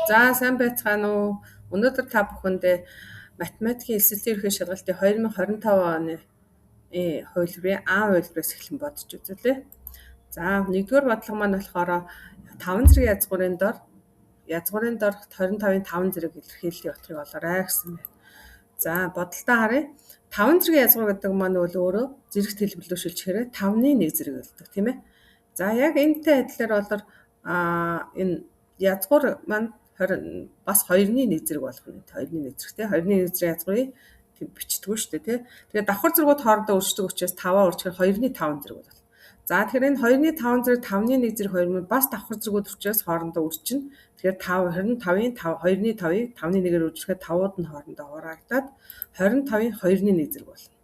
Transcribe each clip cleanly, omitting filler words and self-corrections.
За сайн байцгаана уу? Өнөөдөр та бүхэндээ математикийн эсэлтийн ерхий шалгалтын 2025 оны хувилбарын А хувилбараас эхлэн бодож үзүүлье. За 1-р бодлого маань болохоор 5 зэрэг язгуурын дор 25-ын 5 зэрэг илэрхийллийн утгыг олоорой гэсэн байна. За бодолтоо харъя. 5 зэрэг язгуур гэдэг маань бол өөрөө зэрэгт хэлбэлүүлшүүлчихээрээ 5-ны 1 зэрэг болдог тийм ээ. За яг энэтэй адилаар болоор энэ язгуур маань бас 2-ны 1 зэрэг болох нь 2-ны 1 зэрэг тий 2-ны 1 зэрэг язгуурыг бичдэггүй шүү дээ тий. Тэгээд давхар зэргүүд хоорондоо үрждэг учраас 5-аа үржихээр 2-ны 5 зэрэг болно. За тэгэхээр энэ 2-ны 5 зэрэг 5-ны 1 зэрэг 2 мөр бас давхар зэргүүд учраас хоорондоо үржинэ. Тэгэхээр 25-ын 5 2-ны 5-ыг 5-ны 1-ээр үржихэд 5-ууд нь хоорондоо хураагдаад 25-ын 2-ны 1 зэрэг болно.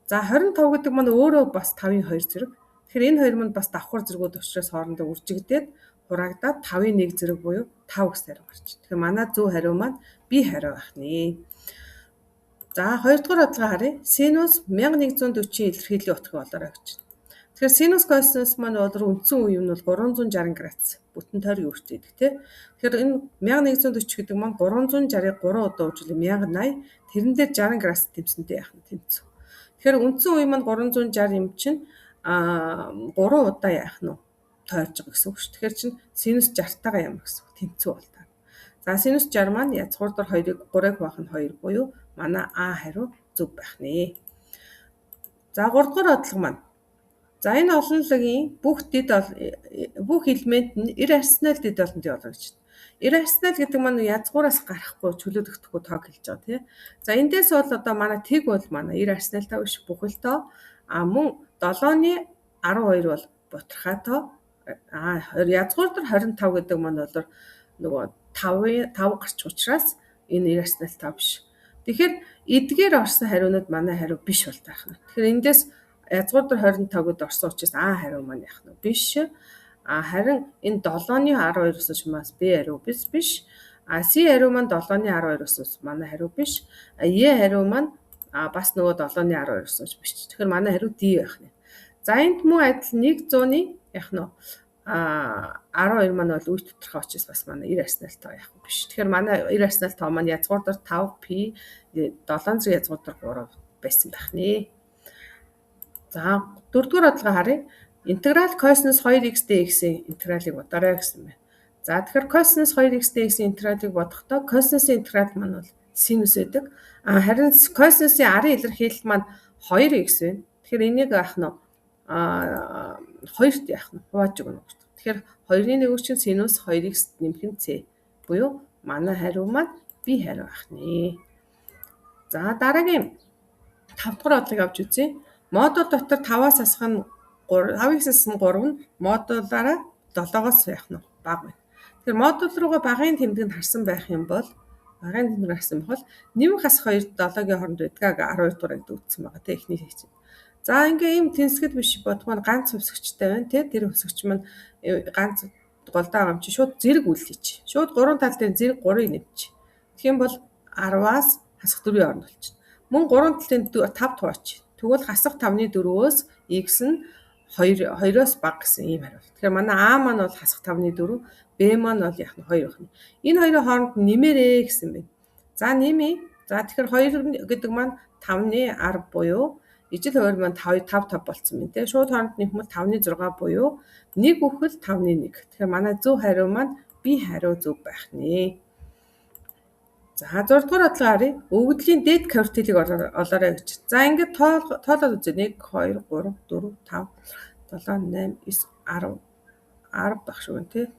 За 25 гэдэг маань өөрөө бас 5-ын 2 зэрэг. Тэгэхээр энэ хоёр манд бас давхар зэргүүд учраас хоорондоо үржигдээд хураагдаад 5-ын 1 зэрэг буюу 5 гэсэн хариу гарч. Тэгэхээр манай зөв хариу маань B хариу байх нэ. За 2-р бодлого харъя. Синус 1140-ийн илэрхийллийн утга болоорой гэж. Тэгэхээр синус косинус маань бол үндсэн үе нь бол 360 градус бүтэн тойрог өртөйдөг тий. Тэгэхээр энэ 1140 гэдэг маань 360-ыг 3 удаа үржүүлээ 1080 тэрэн дээр 60 градус тэмцэнтэй яах нь тэмцүү. Тэгэхээр үндсэн үе маань 360 юм чинь 3 удаа яах нь тойрж байгаа гэсэн үг шүү. Тэгэхээр чинь синус 60-тайгаа ямар гэсэн үг тэмцүү бол таа. За синус 60 маань язгуур дор 2-ыг 3-ыг хуваах нь 2 буюу манай А хариу зөв байх нэ. За 3-р бодлого маань. За энэ олонлогийн бүх элемент нь иррационал дэд олонтын олоо гэж байна. Иррационал гэдэг маань язгуураас гарахгүй чөлөөлөгдөхгүй тоог хэлж байгаа тий. За эндээс бол одоо манай тэг бол манай иррационал тоо биш бүхэлдээ мөн 7-ны 12 бол бутархай тоо язгуур дор 25 гэдэг маань бол нөгөө 5 гарч учраас энэ иррационал тоо биш. Тэгэхээр эдгээр орсон хариунууд манай хариу биш бол таах нь. Тэгэхээр эндээс язгуур дор 25-д орсон учраас А хариу маань яах нь биш. Харин энэ 7-ны 12-оос маш Б хариу биш. С хариу маань 7-ны 12-оос манай хариу биш. Е хариу маань бас нөгөө 7-ны 12-оос биш. Тэгэхээр манай хариу D байх нь. За энд мөн адил 100-ны яах нь 12 маань бол үе тодорхой учраас бас манай иррационал тоо яах вэ биш. Тэгэхээр манай иррационал тоо маань язгуур дор 5 P 7 зэрэг язгуур дор 3 байсан байх нэ. За 4-р бодлого харъя. Интеграл косинус 2x dx-ийн интегралыг бодоорой гэсэн байна. За тэгэхээр косинус 2x dx-ийн интегралыг бодохдоо косинусын интеграл маань бол синус байдаг. Харин косинусын арын илэрхийлэл маань 2x байна. Тэгэхээр энийг яах нь 2-т яах нь хувааж өгнө. Тэгэхээр 2-ны 1 чинь синус 2x нэмэх нь c буюу манай хариу маань B хариу байх нэ. За дараагийн 5-р бодлогыг авч үзье. Модуль дотор 5-аас асах нь 5x асах нь 3 нь модулаараа 7-оос яах нь бага байна. Тэгэхээр модуль руугаа багын тэмдэгт харсан байх юм бол нэмэх асах 2 7-гийн хооронд байдгаа 12 дугаар гэдэг үтсэн байгаа тийм эхний хэлж. За ингээ ийм тэнцгэд биш бодох маань ганц өсгчтэй байна тийм тэр өсгч маань ганц голдоо юм чи шууд зэрэг үлдээч. Шууд 3 тал дээр зэрэг 3-ыг нэмчих. Тэгэх юм бол 10-аас хасах 4-ийн хооронд болчих. Мөн 3 талын 5 туваач. Тэгвэл хасах 5-ны 4-өөс x нь 2-оос бага гэсэн ийм хариу. Тэгэхээр манай А маань бол хасах 5-ны 4, Б маань бол яах нь 2 байх нь. Энэ хоёрын хооронд нэмээрээ гэсэн байна. За нэмье. За тэгэхээр 2 гэдэг маань 5-ны 10 буюу ижил хувир маань 5 болцсон байна. Тэгээ шууд хооронд нэмэх 5-ны 6 буюу 1 үхэл 5-ны 1. Тэгэхээр манай зөв хариу маань B хариу зөв байх нэ. За 6-р бодлого харъя. Өгөгдлийн дээд квартилыг олоорой гэж. За ингээд тоолоод үзье. 1 2 3 4 5 7 8 9 10 10 байх шүү тий.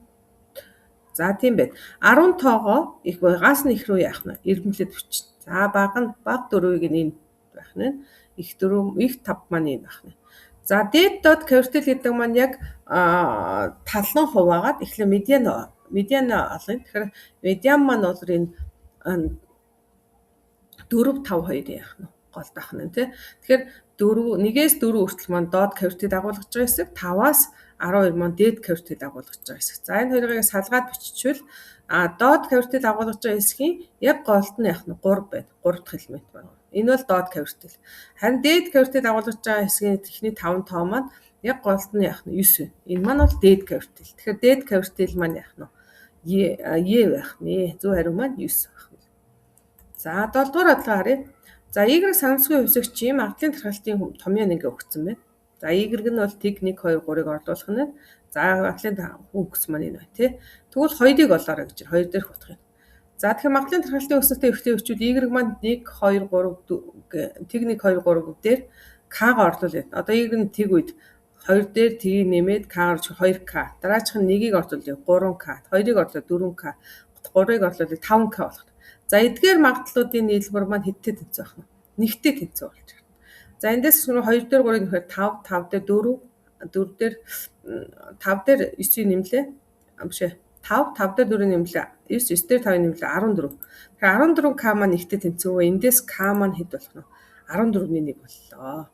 За тийм байна. 10 тоогоо их багаас нь их рүү яах нь иргэнлээд бичнэ. За бага 4-ийг нь байх нь их 4 их 5 маань энэ байх нь. За дээд доод квартил гэдэг маань яг талан хуваагаад эхлээ медиан олно. Тэгэхээр медиан маань бол энэ 4 5 2 яах нь гол байх нь тий. Тэгэхээр 1-ээс 4 хүртэл маань доод квартил дагуулгаж байгаа хэсэг 5-аас 12 маань дээд квартил дагуулгаж байгаа хэсэг. За энэ хоёрыг салгаад биччихвэл доод квартил дагуулгаж байгаа хэсгийн яг голд нь яах нь 3 байна. 3 дахь элемент байна. Энэ бол доод квартил. Харин дээд квартил дагуулгаж байгаа хэсгийн эхний 5 тоо маань яг голд нь яах нь 9 байна. Энэ маань бол дээд квартил. Тэгэхээр дээд квартил маань яах нь е байх нэ. Зөв хариу маань 9 байх. За 7 дугаар бодлого харъя. За Y санамсгийн хувьсгчийн магадлалын тархалтын томьёо нэг өгсөн байна. За Y нь бол тэг 1 2 3-ыг орлуулах нь. За магадлалын хөнгөс маань энэ байна тий. Тэгвэл 2-ыг олоорой гэж 2 дээрх утгах юм. За тэгэхээр магадлалын тархалтын өсөлтөд эрхлэн өчүүл Y маань 1 2 3 тэг 1 2 3 дээр К-га орлуулъя. Одоо Y нь тэг үед 2 дээр T-ийг нэмээд К орж 2К. Дараачих нь 1-ийг орлуулъя 3К. 2-ыг орлуулъя 4К. 3-ыг орлуулъя 5К болох. За эдгээр магадлалуудын нийлбэр маань хэдтэй тэнцүү байх нь? Нэгтэй тэнцүү болж байна. За эндээс 2 дээр 3-ыг нөхөр 5, 5 дээр 4, 4 дээр 5 дээр 9-ийг нэмлээ. Амшаа 5, 5 дээр 4-ийг нэмлээ. 9, 9 дээр 5-ыг нэмлээ 14. Тэгэхээр 14К маань нэгтэй тэнцүү. Эндээс К маань хэд болох нь? 14-ний 1 боллоо.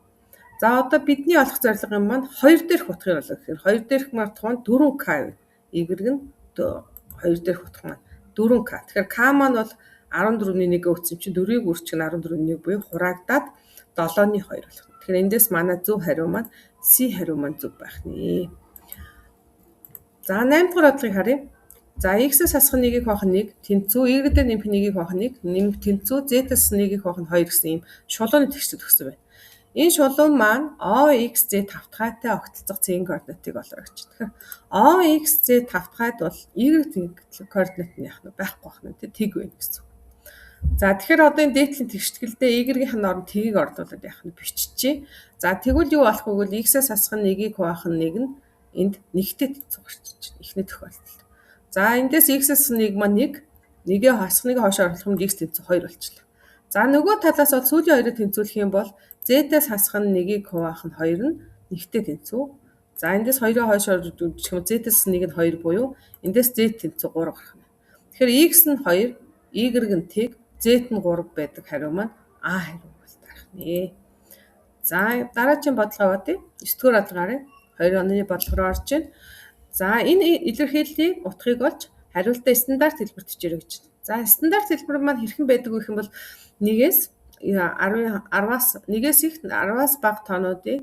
За одоо бидний олох зорилго юм маань 2 дээрх утгыг олох гэхээр 2 дээрх маань 4К вэ. Y нь 2 дээрх утга маань 4К. Тэгэхээр К маань бол 14-ний 1 өгсөн чинь 4-ийг үржих нь 14-ний 1 буюу хураагдаад 7-ны 2 болох. Тэгэхээр эндээс манай зөв хариу маань C хариу маань зөв байх нэ. За 8 дугаар бодлогыг харъя. За X-с хасах 1-ийг хуваах 1 тэнцүү, Y дээр нэмэх 1-ийг хуваах 1 нэмэх тэнцүү, Z-с 1-ийг хуваах 2 гэсэн ийм шулууны тэгшүүд өгсөн байна. Энэ шулуун маань OXZ тавтгайтай огтлцох цэгийн координатыг олоорой гэж. Тэгэхээр OXZ тавтгайд бол Y координат нь яах нь байхгүй байх нь тэг байна гэсэн. За тэгэхээр одоо энэ дээдлийн тэгшгэлдээ Y-ийн оронд T-ийг орлуулад яах нь биччихье. За тэгвэл юу болох вэ гэвэл X-с хасах 1-ийг хуваах 1 нь энд нэгтэй тэнцүү гарчиж байна. Эхний тохиолдолд. За эндээс X-с 1 маань 1, 1-ийг хасах 1-ийг хойш оруулах юм X тэнцүү 2 болчихлоо. За нөгөө талаас бол сүүлийн хоёрыг тэнцвүүлэх юм бол Z-ээс хасах нь 1-ийг хуваах нь 2 нь нэгтэй тэнцүү. За эндээс 2-ыг хойш оруулах юм Z-ээс 1 нь 2 буюу эндээс Z тэнцүү 3 гарах нь. Тэгэхээр X нь 2, Y нь тэг, Z нь 3 байдаг хариу маань А хариу бол тарах нэ. За дараагийн бодлого аваад 9 дугаар бодлогоорой. 2 оны бодлого руу орж байна. За энэ илэрхийллийн утгыг олж хариултаа стандарт хэлбэрт бичээрэй гэж. За стандарт хэлбэр маань хэрхэн байдаг вэ гэх юм бол 1-ээс 10-аас 1-ээс их 10-аас бага тоонуудыг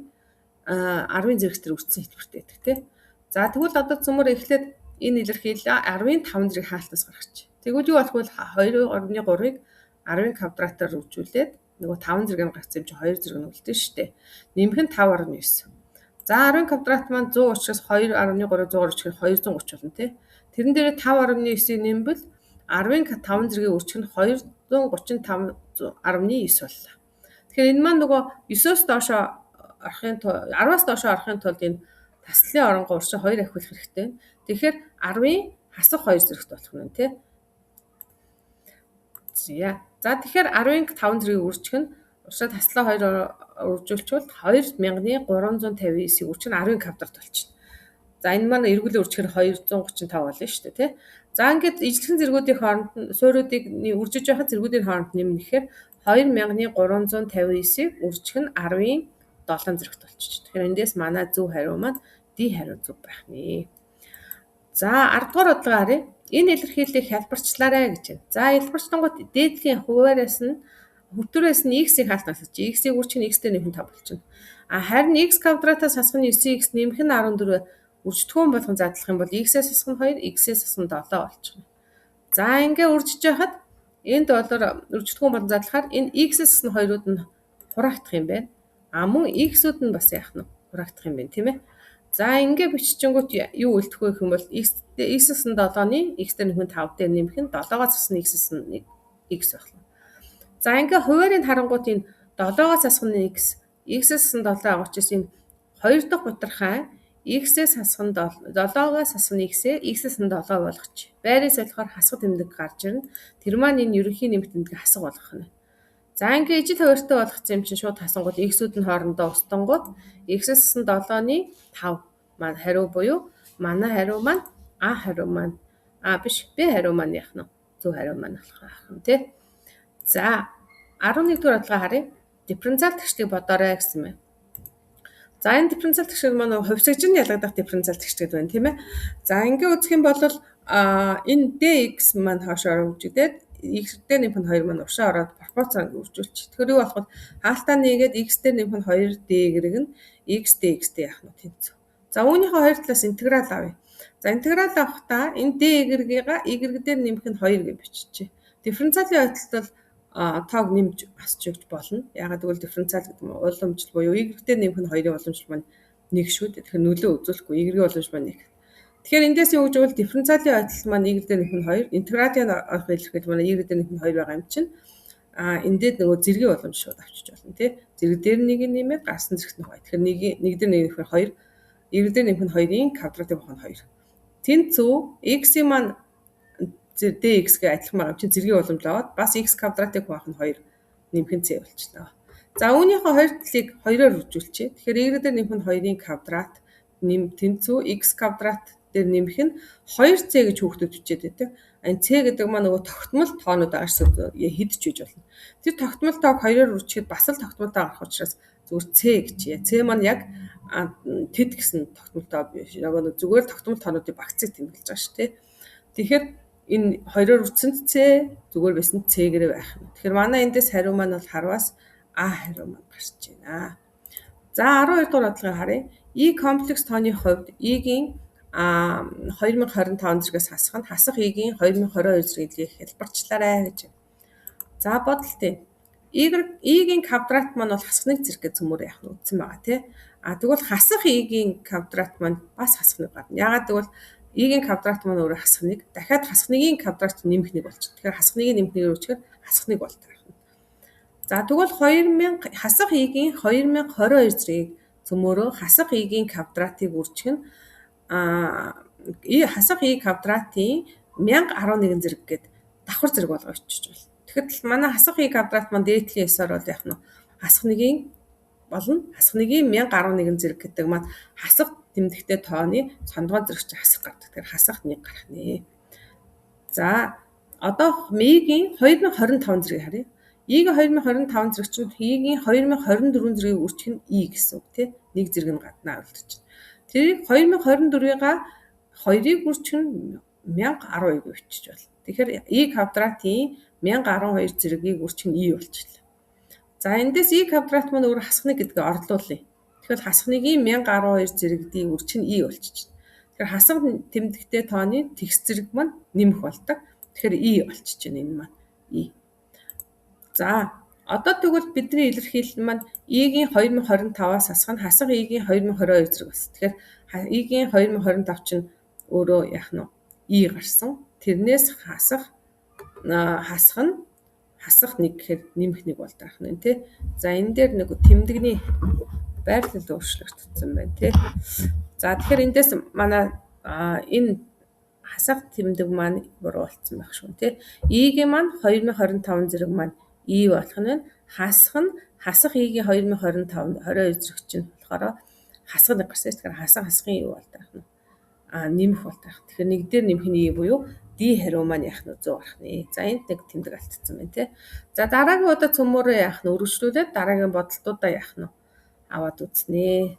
10-ын зэрэг төр үрдсэн хэлбэртэй байдаг тий. За тэгвэл одоо цөмөр эхлээд энэ илэрхийлэл 10-ын 5 зэрэг хаалтаас гаргачих. Тэгвэл юу болох вэ? 2.3-ыг 10-ын квадратаар үржүүлээд нөгөө 5 зэрэг нь гарсан юм чи 2 зэрэг нь үлдэн штэ. Нэмэх нь 5.9. За 10-ын квадрат маань 100 учраас 2.3 100 үржих нь 230 болно тий. Тэрэн дээр 5.9-ийг нэмбэл 10-ын 5 зэргийг үржих нь 235.9 боллоо. Тэгэхээр энэ маань нөгөө 9-оос доош орохын тулд 10-аас доош орохын тулд энэ таслалын оронгоо урьдчилан 2 ахиулах хэрэгтэй. Тэгэхээр 10-ын хасах 2 зэрэгт болох нь тий. За тэгэхээр 10-ын 5 зэргийг үржих нь урьдчилан таслаа 2 үржүүлчихвэл 2359-ийг үржих нь 10-ын квадрат болчихно. За энэ маань эргүүлээ үржихээр 235 болно шүү дээ тий. За ингээд ижлэгэн зэргүүдийн хооронд суурьуудыг үржиж байхад зэргүүдийн хооронд нэмнэ гэхээр 2359-ийг үржих нь 10-ын 7 зэрэгт болчихно. Тэгэхээр эндээс манай зөв хариу маань D хариу зөв байх нэ. За 10 дугаар бодлого харъя. Энэ илэрхийллийг хялбарчлаарай гэж байна. За хялбарчлангууд дээдлийн хуваараас нь хөтөрөөс нь X-ийг хаалтнасаж X-ийг үржих нь X дээр нэмэх 5 болчихно. Харин X квадратаас хасах нь 9X нэмэх нь 14 үржтгүүн болгон задлах юм бол X-ээс хасах нь 2, X-ээс хасах нь 7 болчихно. За ингээ үржиж байхад энд долоор үржтгүүн болгон задлахаар энэ X-ээс хасах нь 2-ууд нь хураагдах юм байна. Мөн X-үүд нь бас яах нь хураагдах юм байна тийм ээ. За ингээ биччихэнгүүт юу үлдэх вэ гэх юм бол X-ээс нь 7-ны X дээр нэмэх нь 5 дээр нэмэх нь 7-аас хасах нь X-ээс нь X болно. За ингээ хуваарийг харангуут энэ 7-аас хасах нь X, X-ээс нь 7 байгаа учраас энэ 2 дахь гутрахаа X-ээс хасах нь 7-аас хасах нь X-ээ X-ээс нь 7 болгоч. Байрыг солихоор хасах тэмдэг гарч ирнэ. Тэр маань энэ ерөнхий нэмэх тэмдгийг хасах болгох нь. За ингээ ижил хуваартай болгоцсон юм чинь шууд хасангууд X-үүд нь хоорондоо устангууд X-ээс нь 7-ны 5 маань хариу буюу манай хариу маань А хариу маань биш Б хариу маань яах нь зөв хариу маань болох юм тий. За 11 дугаар бодлого харъя. Дифференциал тэгшгийг бодоорой гэсэн байна. За энэ дифференциал тэгшиг маань хувьсгажин ялгадах дифференциал тэгшиг байна тийм ээ. За ингээ үзэх юм бол энэ dx маань хойшоор үржигдээд x дээр нэмэх нь 2 маань уршаа ороод пропорцаар үржүүлчих. Тэгэхээр юу болох вэ? Хаалтаа нэгээд x дээр нэмэх нь 2d гэрэг нь x dx-тэй яах нь тэнцүү. За үүнийхээ хоёр талаас интеграл авъя. За интеграл авахдаа энэ y дээр нэмэх нь 2 гэж биччихье. Дифференциалын ойдлолд тоог нэмж асч өгч болно. Ягаад гэвэл дифференциал гэдэг нь уламжлал буюу y дээр нэмэх нь 2-ын уламжлал маань 1 шүү дээ. Тэгэхээр нөлөө үзүүлэхгүй y-ийн уламжлал маань 1. Тэгэхээр эндээс юу гэж бол дифференциалын ойдлол маань y дээр нэмэх нь 2, интегралын ойх илэрхийлэл маань y дээр нэмэх нь 2 байгаа юм чинь. Эндээд нөгөө зэргийн уламжлал шууд авчиж болно тий. Зэрэг дээр нэг нэмээд гарсан зэрэгт нь 2. Тэгэхээр нэг дээр нэмэх нь 2, y дээр нэмэх нь 2-ийн квадратын бохоо нь 2. Тэнцүү x-ийн маань dx-гээ адилхан байгаа чинь зэргийн уламжлал аваад бас x квадратыг хуваах нь 2 нэмэх нь c болчихлоо. За үүнийхээ хоёр талыг 2-оор үржүүлчихье. Тэгэхээр y дээр нэмэх нь 2-ийн квадрат тэнцүү x квадрат дээр нэмэх нь 2c гэж хүүхдүүд бичээд байдаг. Энэ c гэдэг маань нөгөө тогтмол тоонууд агаарсаа хэдэж үйж болно. Тэр тогтмол тоог 2-оор үржихэд бас л тогтмол тоо гарах учраас зүгээр c гэчье. C маань яг тэд гэсэн тогтмол тоо биш. Нөгөө зүгээр тогтмол тоонуудын багцыг тэмдэглэж байгаа шүү дээ. Тэгэхээр энэ 2-оор үржсэнд c зүгээр байсан c-гэрээ байх юм. Тэгэхээр манай эндээс хариу маань бол харвас а хариу маань гарч байна. За 12 дугаар бодлогыг харъя. E комплекс тооны хувьд E-гийн 2025 зэрэгээс хасах E-гийн 2022 зэрэглийг хэлбэрчлээрэй гэж. За бодолтой. E-гийн квадрат маань бол хасах нэг зэрэг гэж цөмөр яах нь үтсэн байгаа тий. Тэгвэл хасах E-гийн квадрат маань бас хасах нэг гарна. Яагаад гэвэл E-гийн квадрат маань өөрөө хасах нэг, дахиад хасах нэгийн квадрат нэмэх нэг болчих. Тэгэхээр хасах нэгийг нэмэх нэгээр үчгээр хасах нэг болдог. За тэгвэл хасах E-гийн 2022 зэргийг цөмөрөө хасах E-гийн квадратыг үржих нь хасах E квадратын 1011 зэрэг гээд давхар зэрэг болгоо өччих бол. Тэгэхээр манай хасах E квадрат маань дээдлийн 9-оор бол яах нь хасах нэгийн болно. Хасах нэгийн 1011 зэрэг гэдэг маань хасах тэмдэгтэй тооны цондгоо зэрэг чинь хасах гардаг. Тэгэхээр хасах 1 гарах нэ. За одоо E-гийн 2025 зэргийг харъя. E-гийн 2025 зэрэг чинь E-гийн 2024 зэргийг үржих нь E гэсэн үг тий. Нэг зэрэг нь гаднаа үлдчих. Тэрийг 2024-ийн 2-ыг үржих нь 1012 гэж бичиж байна. Тэгэхээр E квадратын 1012 зэргийг үржих нь E болчихлоо. За эндээс E квадрат маань өөр хасах нэг гэдгээ орлуулъя. Тэгэхээр хасах нэгийн 1012 зэрэгдийг үржих нь E болчихно. Тэгэхээр хасах тэмдэгтэй тооны тэгс зэрэг маань нэмэх болдог. Тэгэхээр E болчихно энэ маань E. За одоо тэгвэл бидний илэрхийлэл маань E-гийн 2025-аас хасах E-гийн 2022 зэрэг бас. Тэгэхээр E-гийн 2025 чинь өөрөө яах нь E гарсан. Тэрнээс хасах нэг гэхээр нэмэх нэг болдог юм тий. За энэ дээр нэг тэмдэгний байрлал өөрчлөгдсөн байна тий. За тэгэхээр эндээс манай энэ хасах тэмдэг маань буруу болсон байх шүү тий. E-гийн маань 2025 зэрэг маань E болох нь хасах E-гийн 2025 22 зэрэг чинь болохоор хасах нэг гарсан. Тэгэхээр хасахын юу болдог юм. Нэмэх болдог. Тэгэхээр нэг дээр нэмэх нь E буюу D хариу маань яах нь 100 гарах нэ. За энд нэг тэмдэг алдсан байна тий. За дараагийн удаа цөмөөрөө яах нь өргөжлүүлээд дараагийн бодолтуудаа яах нь аваад үзнэ.